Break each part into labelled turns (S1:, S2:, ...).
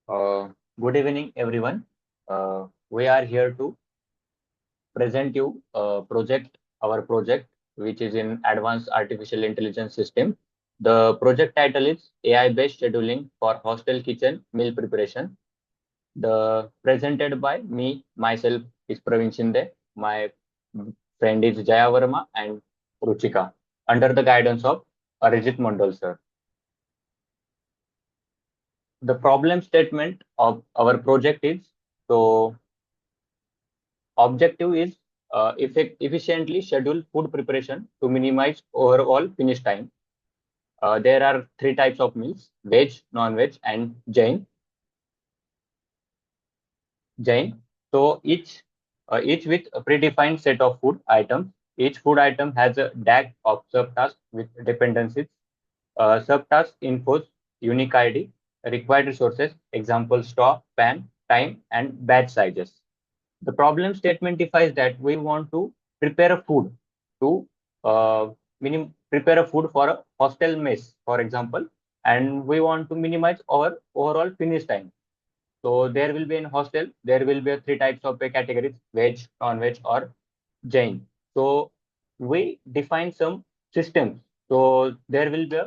S1: Uh, Good evening, everyone. We are here to present you our project, which is in Advanced Artificial Intelligence System. The project title is AI-based scheduling for hostel kitchen meal preparation. The presented by me, myself is Praveen Shinde. My friend is Jaya Verma and Ruchika, under the guidance of Arijit Mondal, sir. The problem statement of our project is so objective is efficiently schedule food preparation to minimize overall finish time. There are three types of meals: veg, non-veg, and Jain. So each with a predefined set of food items. Each food item has a DAG of subtasks with dependencies. Subtask infos unique ID, required resources, example straw, pan, time, and batch sizes. The problem statement defines that we want to prepare a food to prepare a food for a hostel mess, for example, and we want to minimize our overall finish time. So there will be in hostel, there will be three types of pay categories: veg, non-veg, or Jain. So we define some systems. So there will be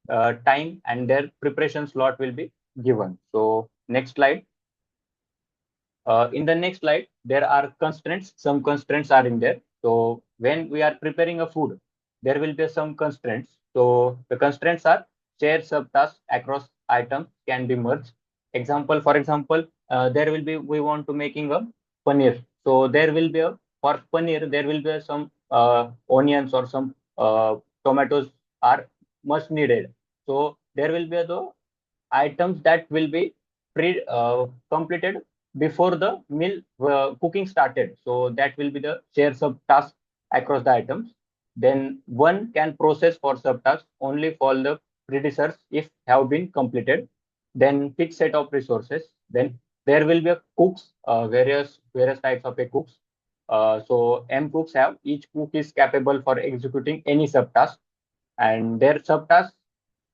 S1: a time and their preparation slot will be given. So next slide. In the next slide, there are constraints. Some constraints are in there. So when we are preparing a food, there will be some constraints. So the constraints are share subtasks across items can be merged. For example, there will be we want to making a paneer. So there will be a for paneer there will be some onions or some tomatoes are must needed. So there will be the items that will be completed before the meal cooking started. So that will be the share subtask across the items. Then one can process for subtasks only for the predecessors if have been completed. Then fixed set of resources. Then there will be a cooks, various types of a cooks. So M cooks have each cook is capable for executing any subtask, and their subtasks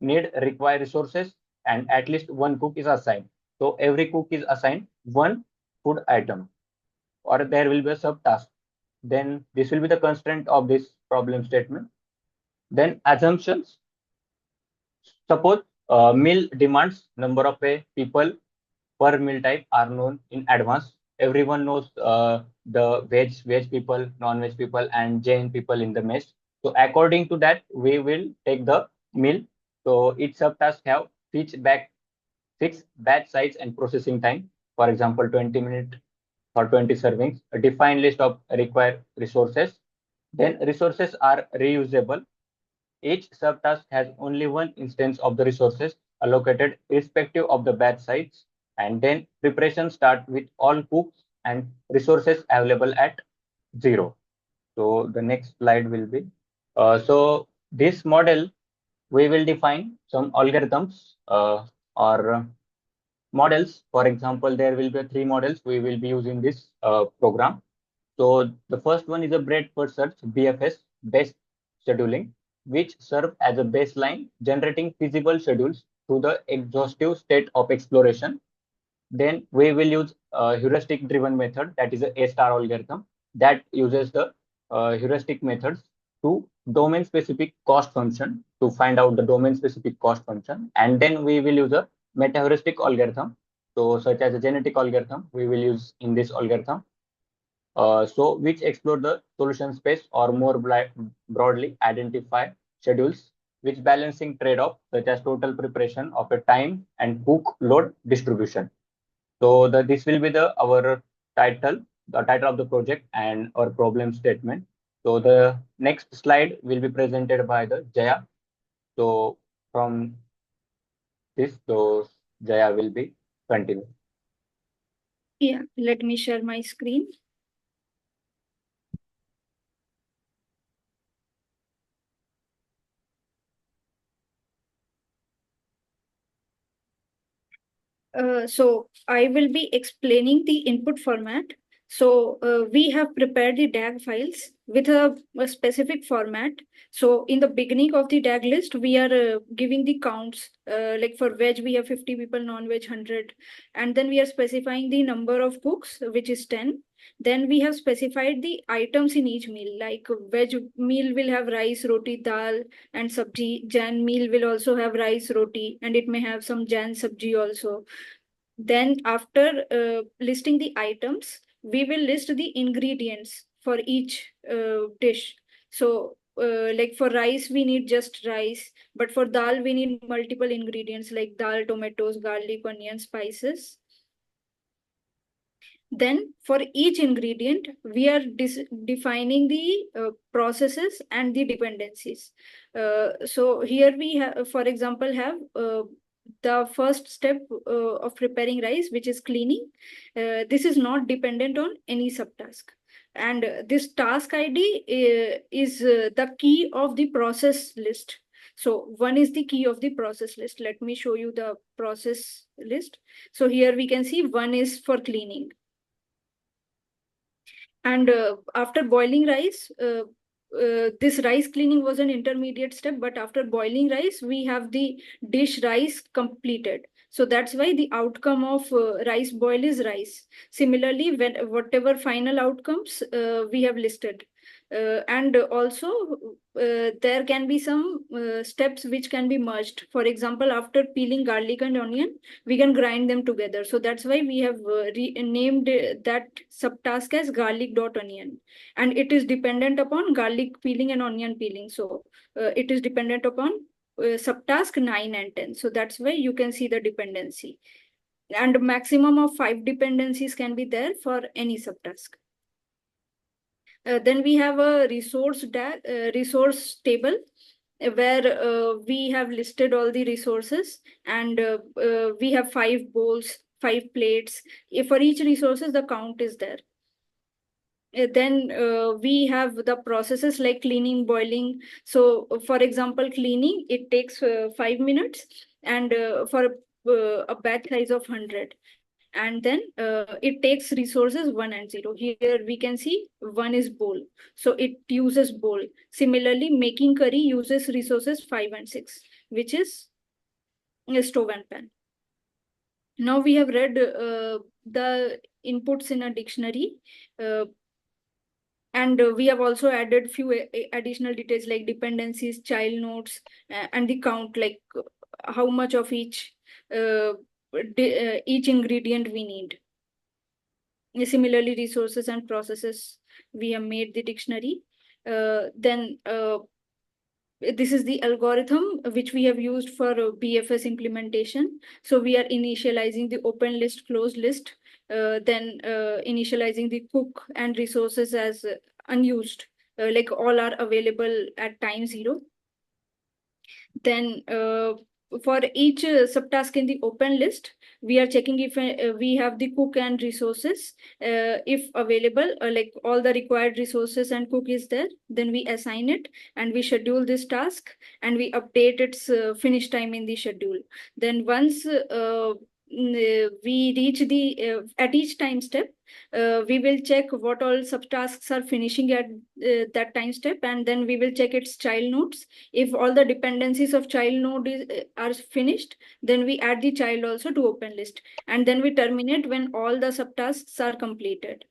S1: need require resources and at least one cook is assigned. So every cook is assigned one food item or there will be a subtask. Then this will be the constraint of this problem statement. Then assumptions. Suppose meal demands number of people per meal type are known in advance. Everyone knows the veg people, non-veg people, and Jain people in the mess. So according to that, we will take the meal. So each subtask have fixed batch size and processing time. For example, 20 minutes for 20 servings. A defined list of required resources. Then resources are reusable. Each subtask has only one instance of the resources allocated irrespective of the batch size. And then preparation start with all cooks and resources available at zero. So the next slide will be. So this model, we will define some algorithms or models. For example, there will be three models we will be using this program. So the first one is a breadth first search BFS best scheduling, which serve as a baseline generating feasible schedules through the exhaustive state of exploration. Then we will use a heuristic driven method, that is a star algorithm that uses the heuristic methods to domain specific cost function to find out the domain specific cost function. And then we will use a meta heuristic algorithm. So such as a genetic algorithm, we will use in this algorithm so which explore the solution space or more broadly identify schedules which balancing trade-off such as total preparation of a time and cook load distribution. So this will be our title, the title of the project and our problem statement. So the next slide will be presented by the Jaya. So from this, so Jaya will be continue.
S2: Yeah, let me share my screen. So I will be explaining the input format. So we have prepared the DAG files with a specific format. So in the beginning of the DAG list, we are giving the counts. Like for veg, we have 50 people, non-veg 100. And then we are specifying the number of cooks, which is 10. Then we have specified the items in each meal, like veg meal will have rice, roti, dal, and sabji. Jan meal will also have rice, roti, and it may have some jan sabji also. Then after listing the items, we will list the ingredients for each dish. So like for rice, we need just rice, but for dal, we need multiple ingredients like dal, tomatoes, garlic, onion, spices. Then for each ingredient, we are defining the processes and the dependencies. So here we have, for example, have the first step of preparing rice, which is cleaning. This is not dependent on any subtask. And this task ID is the key of the process list. So one is the key of the process list. Let me show you the process list. So here we can see one is for cleaning. And after boiling rice, this rice cleaning was an intermediate step, but after boiling rice, we have the dish rice completed. So that's why the outcome of rice boil is rice. Similarly, when whatever final outcomes we have listed. And also there can be some steps which can be merged. For example, after peeling garlic and onion, we can grind them together. So that's why we have named that subtask as garlic.onion. And it is dependent upon garlic peeling and onion peeling. So it is dependent upon subtask 9 and 10. So that's why you can see the dependency. And maximum of 5 dependencies can be there for any subtask. Then we have a resource table where we have listed all the resources, and we have 5 bowls, 5 plates. If for each resources, the count is there. Then we have the processes like cleaning, boiling. So for example, cleaning, it takes 5 minutes, and for a batch size of 100. And then it takes resources 1 and 0. Here we can see 1 is bowl, so it uses bowl. Similarly, making curry uses resources 5 and 6, which is a stove and pan. Now we have read the inputs in a dictionary, and we have also added few additional details like dependencies, child nodes, and the count, like how much of each ingredient we need. Similarly, resources and processes, we have made the dictionary. Then this is the algorithm which we have used for BFS implementation. So we are initializing the open list, closed list, then initializing the cook and resources as unused, like all are available at time 0. Then for each subtask in the open list, we are checking if we have the cook and resources. If available, like all the required resources and cook is there, then we assign it and we schedule this task, and we update its finish time in the schedule. Then once we reach the at each time step, we will check what all subtasks are finishing at that time step, and then we will check its child nodes. If all the dependencies of child node are finished, then we add the child also to open list, and then we terminate when all the subtasks are completed.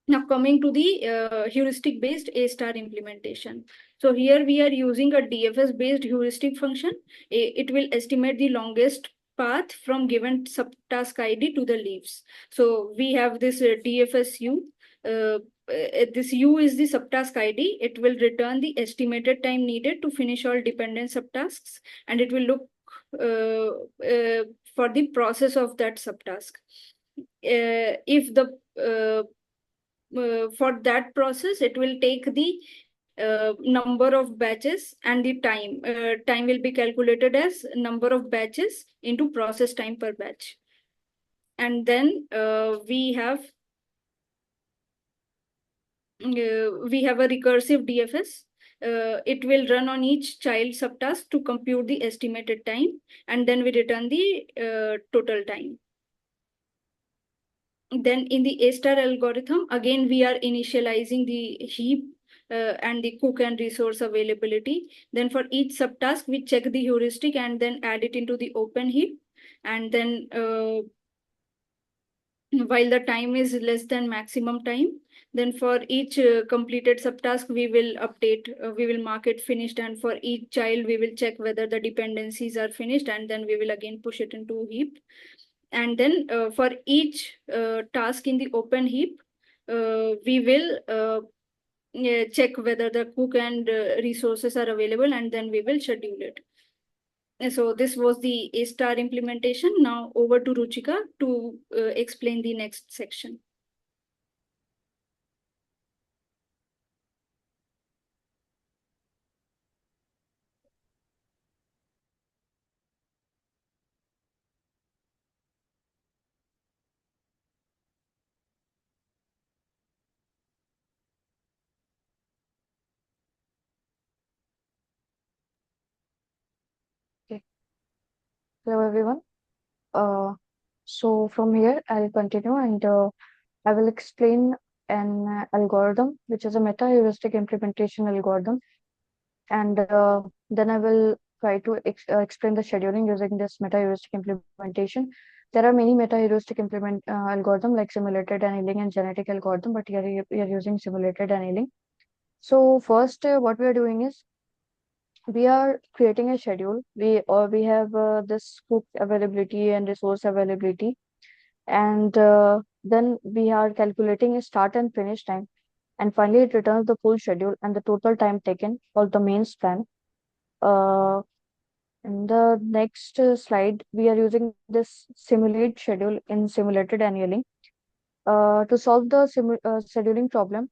S2: Now coming to the heuristic based A star implementation. So here we are using a DFS based heuristic function. It will estimate the longest path from given subtask ID to the leaves. So we have this DFSU. This U is the subtask ID. It will return the estimated time needed to finish all dependent subtasks, and it will look for the process of that subtask. If the for that process, it will take the number of batches, and the time will be calculated as number of batches into process time per batch. And then we have a recursive DFS. It will run on each child subtask to compute the estimated time, and then we return the total time. Then in the A star algorithm, again, we are initializing the heap and the cook and resource availability. Then for each subtask, we check the heuristic and then add it into the open heap. And then while the time is less than maximum time, then for each completed subtask, we will update, we will mark it finished. And for each child, we will check whether the dependencies are finished, and then we will again push it into heap. And then for each task in the open heap, we will check whether the cook and resources are available, and then we will schedule it. And so this was the A star implementation. Now over to Ruchika to explain the next section.
S3: Okay. Hello, everyone. Uh, so from here, I'll continue and I will explain an algorithm, which is a meta-heuristic implementation algorithm, and then I will try to explain the scheduling using this meta-heuristic implementation. There are many meta-heuristic implement algorithm like simulated annealing and genetic algorithm, but here we are using simulated annealing. So first, what we are doing is we are creating a schedule. We have this cook availability and resource availability, and then we are calculating a start and finish time, and finally it returns the full schedule and the total time taken for the main span. uh, in the next slide, we are using this simulate schedule in simulated annealing to solve the scheduling problem.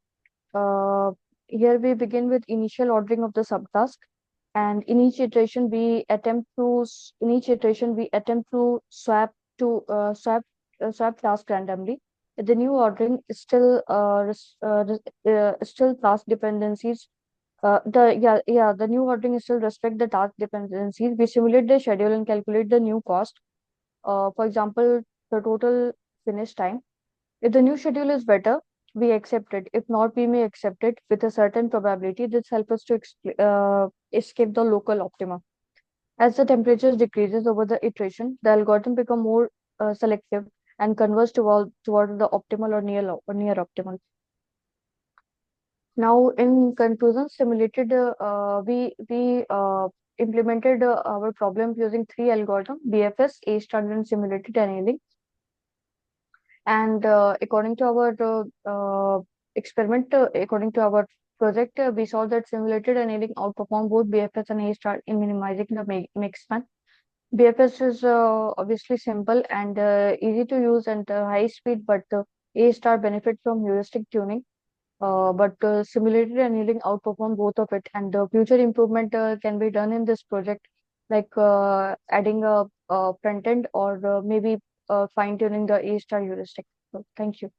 S3: uh, Here we begin with initial ordering of the subtask, and in each iteration we attempt to swap task randomly. The new ordering is still task dependencies. The new ordering is still respect the task dependencies. We simulate the schedule and calculate the new cost. For example, the total finish time. If the new schedule is better, we accept it. If not, we may accept it with a certain probability. This helps us to escape the local optima. As the temperature decreases over the iteration, the algorithm become more selective and converge toward the optimal or near optimal. Now, in conclusion, we implemented our problem using three algorithms: BFS, A standard, and simulated annealing. And according to our project, we saw that simulated annealing outperformed both BFS and A star in minimizing the mix span. BFS is obviously simple and easy to use and high speed, but A star benefit from heuristic tuning. But simulated annealing outperform both of it, and future improvement can be done in this project, like adding a front end or maybe fine tuning the A star heuristic. So, thank you.